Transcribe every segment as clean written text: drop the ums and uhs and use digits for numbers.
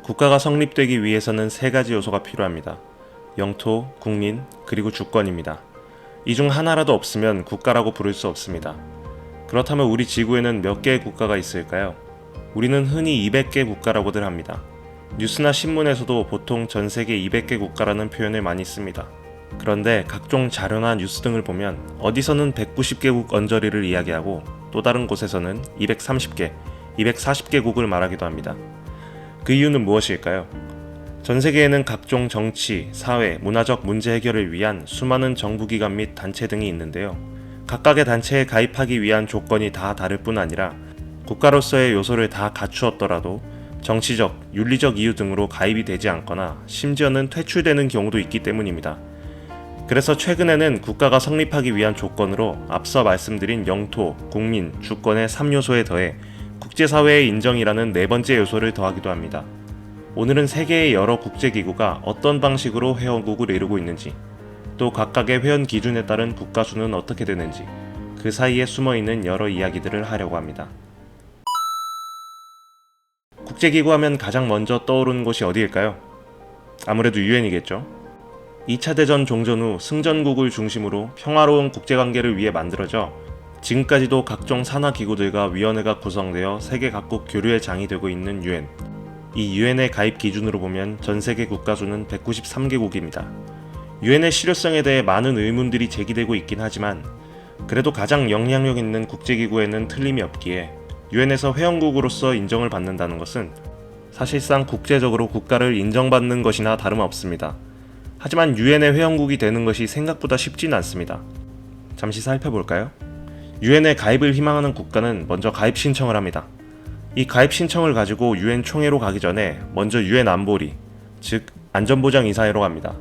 국가가 성립되기 위해서는 세 가지 요소가 필요합니다. 영토, 국민, 그리고 주권입니다. 이 중 하나라도 없으면 국가라고 부를 수 없습니다. 그렇다면 우리 지구에는 몇 개의 국가가 있을까요? 우리는 흔히 200개 국가라고들 합니다. 뉴스나 신문에서도 보통 전 세계 200개 국가라는 표현을 많이 씁니다. 그런데 각종 자료나 뉴스 등을 보면 어디서는 190개국 언저리를 이야기하고 또 다른 곳에서는 230개, 240개국을 말하기도 합니다. 그 이유는 무엇일까요? 전 세계에는 각종 정치, 사회, 문화적 문제 해결을 위한 수많은 정부기관 및 단체 등이 있는데요. 각각의 단체에 가입하기 위한 조건이 다 다를 뿐 아니라 국가로서의 요소를 다 갖추었더라도 정치적, 윤리적 이유 등으로 가입이 되지 않거나 심지어는 퇴출되는 경우도 있기 때문입니다. 그래서 최근에는 국가가 성립하기 위한 조건으로 앞서 말씀드린 영토, 국민, 주권의 3요소에 더해 국제사회의 인정이라는 네 번째 요소를 더하기도 합니다. 오늘은 세계의 여러 국제기구가 어떤 방식으로 회원국을 이루고 있는지, 또 각각의 회원 기준에 따른 국가 수는 어떻게 되는지, 그 사이에 숨어있는 여러 이야기들을 하려고 합니다. 국제기구 하면 가장 먼저 떠오르는 곳이 어디일까요? 아무래도 유엔이겠죠. 2차 대전 종전 후 승전국을 중심으로 평화로운 국제관계를 위해 만들어져 지금까지도 각종 산하기구들과 위원회가 구성되어 세계 각국 교류의 장이 되고 있는 유엔. 이 유엔의 가입 기준으로 보면 전 세계 국가 수는 193개국입니다. 유엔의 실효성에 대해 많은 의문들이 제기되고 있긴 하지만 그래도 가장 영향력 있는 국제기구에는 틀림이 없기에 유엔에서 회원국으로서 인정을 받는다는 것은 사실상 국제적으로 국가를 인정받는 것이나 다름없습니다. 하지만 유엔의 회원국이 되는 것이 생각보다 쉽지는 않습니다. 잠시 살펴볼까요? 유엔에 가입을 희망하는 국가는 먼저 가입 신청을 합니다. 이 가입 신청을 가지고 유엔 총회로 가기 전에 먼저 유엔 안보리, 즉 안전보장이사회로 갑니다.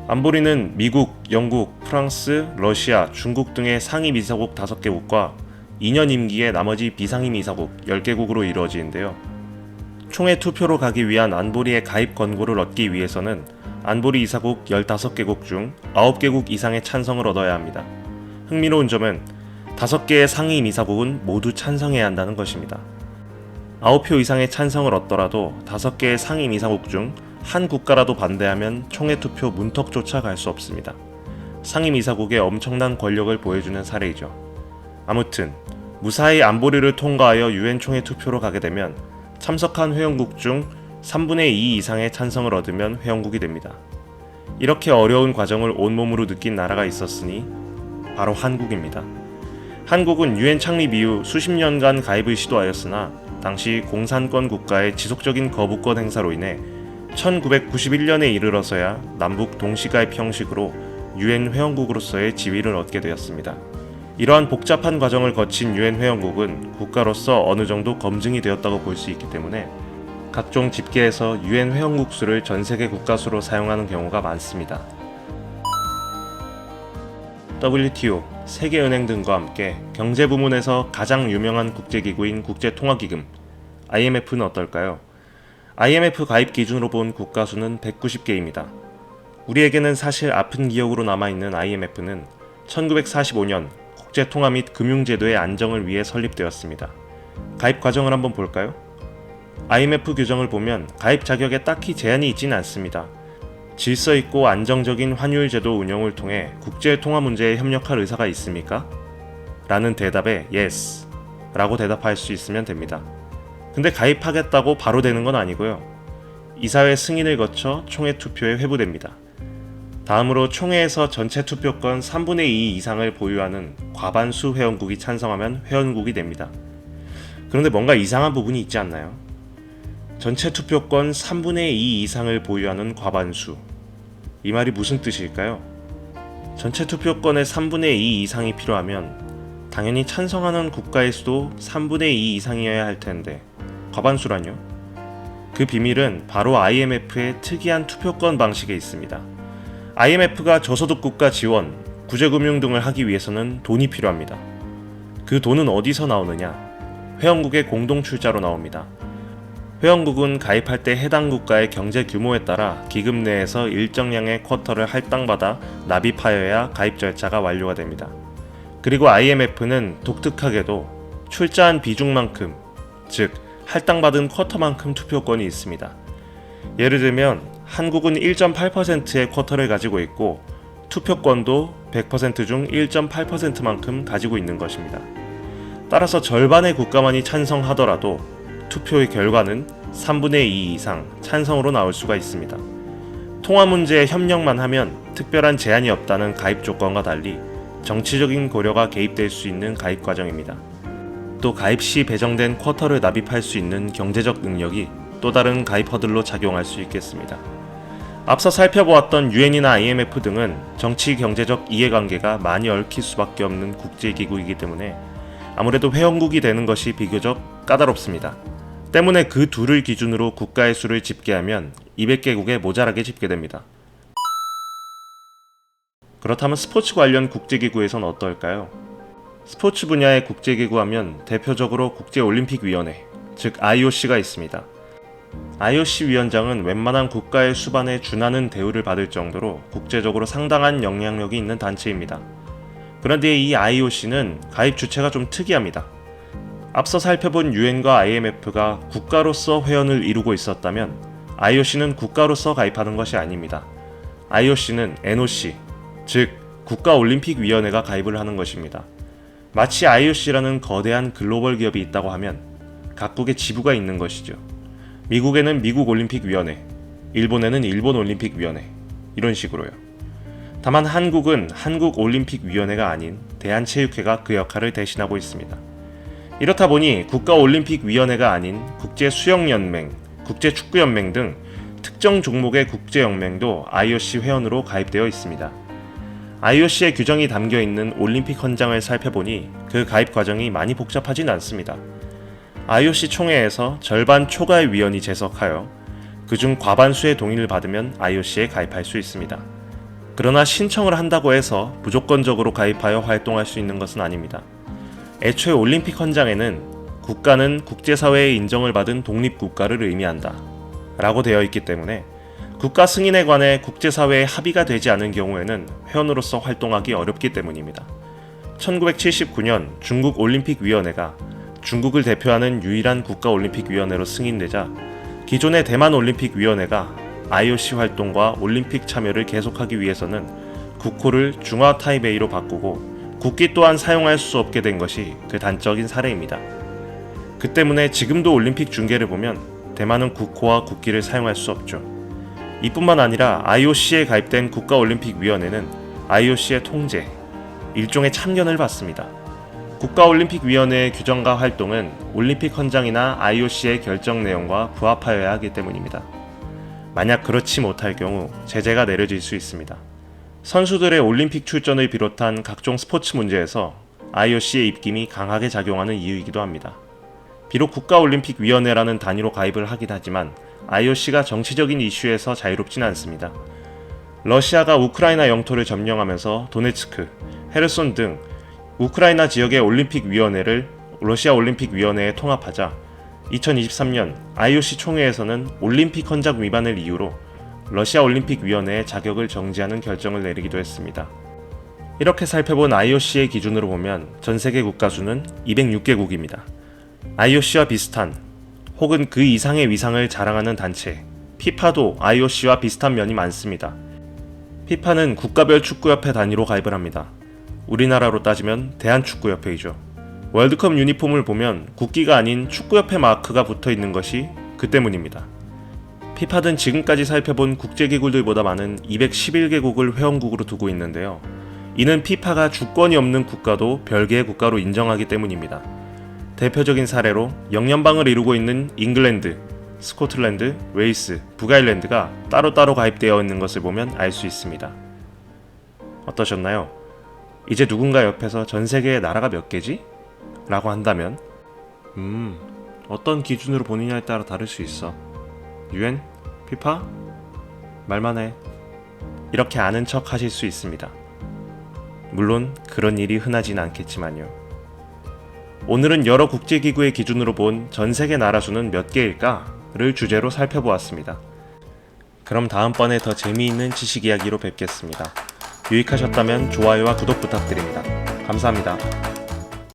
안보리는 미국, 영국, 프랑스, 러시아, 중국 등의 상임 이사국 5개국과 2년 임기의 나머지 비상임 이사국 10개국으로 이루어지는데요. 총회 투표로 가기 위한 안보리의 가입 권고를 얻기 위해서는 안보리 이사국 15개국 중 9개국 이상의 찬성을 얻어야 합니다. 흥미로운 점은 5개의 상임 이사국은 모두 찬성해야 한다는 것입니다. 9표 이상의 찬성을 얻더라도 5개의 상임 이사국 중 한 국가라도 반대하면 총회 투표 문턱조차 갈 수 없습니다. 상임 이사국의 엄청난 권력을 보여주는 사례이죠. 아무튼 무사히 안보리를 통과하여 유엔 총회 투표로 가게 되면 참석한 회원국 중 3분의 2 이상의 찬성을 얻으면 회원국이 됩니다. 이렇게 어려운 과정을 온몸으로 느낀 나라가 있었으니 바로 한국입니다. 한국은 유엔 창립 이후 수십 년간 가입을 시도하였으나 당시 공산권 국가의 지속적인 거부권 행사로 인해 1991년에 이르러서야 남북 동시가입 형식으로 유엔 회원국으로서의 지위를 얻게 되었습니다. 이러한 복잡한 과정을 거친 유엔 회원국은 국가로서 어느 정도 검증이 되었다고 볼 수 있기 때문에 각종 집계에서 유엔 회원국 수를 전 세계 국가 수로 사용하는 경우가 많습니다. WTO, 세계은행 등과 함께 경제 부문에서 가장 유명한 국제기구인 국제통화기금, IMF는 어떨까요? IMF 가입 기준으로 본 국가 수는 190개입니다. 우리에게는 사실 아픈 기억으로 남아있는 IMF는 1945년 국제통화 및 금융제도의 안정을 위해 설립되었습니다. 가입 과정을 한번 볼까요? IMF 규정을 보면 가입 자격에 딱히 제한이 있지는 않습니다. 질서 있고 안정적인 환율 제도 운영을 통해 국제 통화 문제에 협력할 의사가 있습니까? 라는 대답에 yes 라고 대답할 수 있으면 됩니다. 근데 가입하겠다고 바로 되는 건 아니고요. 이사회 승인을 거쳐 총회 투표에 회부됩니다. 다음으로 총회에서 전체 투표권 3분의 2 이상을 보유하는 과반수 회원국이 찬성하면 회원국이 됩니다. 그런데 뭔가 이상한 부분이 있지 않나요? 전체 투표권 3분의 2 이상을 보유하는 과반수. 이 말이 무슨 뜻일까요? 전체 투표권의 3분의 2 이상이 필요하면 당연히 찬성하는 국가의 수도 3분의 2 이상이어야 할 텐데 과반수라뇨? 그 비밀은 바로 IMF의 특이한 투표권 방식에 있습니다. IMF가 저소득 국가 지원, 구제금융 등을 하기 위해서는 돈이 필요합니다. 그 돈은 어디서 나오느냐? 회원국의 공동출자로 나옵니다. 회원국은 가입할 때 해당 국가의 경제 규모에 따라 기금 내에서 일정량의 쿼터를 할당받아 납입하여야 가입 절차가 완료가 됩니다. 그리고 IMF는 독특하게도 출자한 비중만큼, 즉 할당받은 쿼터만큼 투표권이 있습니다. 예를 들면 한국은 1.8%의 쿼터를 가지고 있고 투표권도 100% 중 1.8%만큼 가지고 있는 것입니다. 따라서 절반의 국가만이 찬성하더라도 투표의 결과는 3분의 2 이상 찬성으로 나올 수가 있습니다. 통화 문제에 협력만 하면 특별한 제한이 없다는 가입 조건과 달리 정치적인 고려가 개입될 수 있는 가입 과정입니다. 또 가입 시 배정된 쿼터를 납입할 수 있는 경제적 능력이 또 다른 가입 허들로 작용할 수 있겠습니다. 앞서 살펴보았던 UN이나 IMF 등은 정치 경제적 이해관계가 많이 얽힐 수밖에 없는 국제기구이기 때문에 아무래도 회원국이 되는 것이 비교적 까다롭습니다. 때문에 그 둘을 기준으로 국가의 수를 집계하면 200개국에 모자라게 집계됩니다. 그렇다면 스포츠 관련 국제기구에선 어떨까요? 스포츠 분야의 국제기구 하면 대표적으로 국제올림픽위원회, 즉 IOC가 있습니다. IOC 위원장은 웬만한 국가의 수반에 준하는 대우를 받을 정도로 국제적으로 상당한 영향력이 있는 단체입니다. 그런데 이 IOC는 가입 주체가 좀 특이합니다. 앞서 살펴본 UN과 IMF가 국가로서 회원을 이루고 있었다면 IOC는 국가로서 가입하는 것이 아닙니다. IOC는 NOC, 즉 국가올림픽위원회가 가입을 하는 것입니다. 마치 IOC라는 거대한 글로벌 기업이 있다고 하면 각국의 지부가 있는 것이죠. 미국에는 미국올림픽위원회, 일본에는 일본올림픽위원회, 이런 식으로요. 다만 한국은 한국올림픽위원회가 아닌 대한체육회가 그 역할을 대신하고 있습니다. 이렇다 보니 국가올림픽위원회가 아닌 국제수영연맹, 국제축구연맹 등 특정 종목의 국제연맹도 IOC 회원으로 가입되어 있습니다. IOC의 규정이 담겨있는 올림픽 헌장을 살펴보니 그 가입 과정이 많이 복잡하진 않습니다. IOC 총회에서 절반 초과의 위원이 제석하여 그중 과반수의 동의를 받으면 IOC에 가입할 수 있습니다. 그러나 신청을 한다고 해서 무조건적으로 가입하여 활동할 수 있는 것은 아닙니다. 애초에 올림픽 헌장에는 국가는 국제사회의 인정을 받은 독립국가를 의미한다 라고 되어 있기 때문에 국가 승인에 관해 국제사회에 합의가 되지 않은 경우에는 회원으로서 활동하기 어렵기 때문입니다. 1979년 중국올림픽위원회가 중국을 대표하는 유일한 국가올림픽위원회로 승인되자 기존의 대만올림픽위원회가 IOC 활동과 올림픽 참여를 계속하기 위해서는 국호를 중화 타이베이로 바꾸고 국기 또한 사용할 수 없게 된 것이 그 단적인 사례입니다. 그 때문에 지금도 올림픽 중계를 보면 대만은 국호와 국기를 사용할 수 없죠. 이뿐만 아니라 IOC에 가입된 국가올림픽위원회는 IOC의 통제, 일종의 참견을 받습니다. 국가올림픽위원회의 규정과 활동은 올림픽 헌장이나 IOC의 결정 내용과 부합하여야 하기 때문입니다. 만약 그렇지 못할 경우 제재가 내려질 수 있습니다. 선수들의 올림픽 출전을 비롯한 각종 스포츠 문제에서 IOC의 입김이 강하게 작용하는 이유이기도 합니다. 비록 국가올림픽위원회라는 단위로 가입을 하긴 하지만 IOC가 정치적인 이슈에서 자유롭진 않습니다. 러시아가 우크라이나 영토를 점령하면서 도네츠크, 헤르손 등 우크라이나 지역의 올림픽위원회를 러시아 올림픽위원회에 통합하자 2023년 IOC 총회에서는 올림픽 헌장 위반을 이유로 러시아 올림픽위원회의 자격을 정지하는 결정을 내리기도 했습니다. 이렇게 살펴본 IOC의 기준으로 보면 전 세계 국가 수는 206개국입니다. IOC와 비슷한 혹은 그 이상의 위상을 자랑하는 단체 FIFA도 IOC와 비슷한 면이 많습니다. FIFA는 국가별 축구협회 단위로 가입을 합니다. 우리나라로 따지면 대한축구협회이죠. 월드컵 유니폼을 보면 국기가 아닌 축구협회 마크가 붙어 있는 것이 그 때문입니다. FIFA는 지금까지 살펴본 국제기구들보다 많은 211개국을 회원국으로 두고 있는데요. 이는 FIFA가 주권이 없는 국가도 별개의 국가로 인정하기 때문입니다. 대표적인 사례로 영연방을 이루고 있는 잉글랜드, 스코틀랜드, 웨일스, 북아일랜드가 따로따로 가입되어 있는 것을 보면 알 수 있습니다. 어떠셨나요? 이제 누군가 옆에서 전 세계의 나라가 몇 개지? 라고 한다면 어떤 기준으로 보느냐에 따라 다를 수 있어. UN? FIFA? 말만 해. 이렇게 아는 척 하실 수 있습니다. 물론 그런 일이 흔하진 않겠지만요. 오늘은 여러 국제기구의 기준으로 본 전 세계 나라 수는 몇 개일까를 주제로 살펴보았습니다. 그럼 다음번에 더 재미있는 지식 이야기로 뵙겠습니다. 유익하셨다면 좋아요와 구독 부탁드립니다. 감사합니다.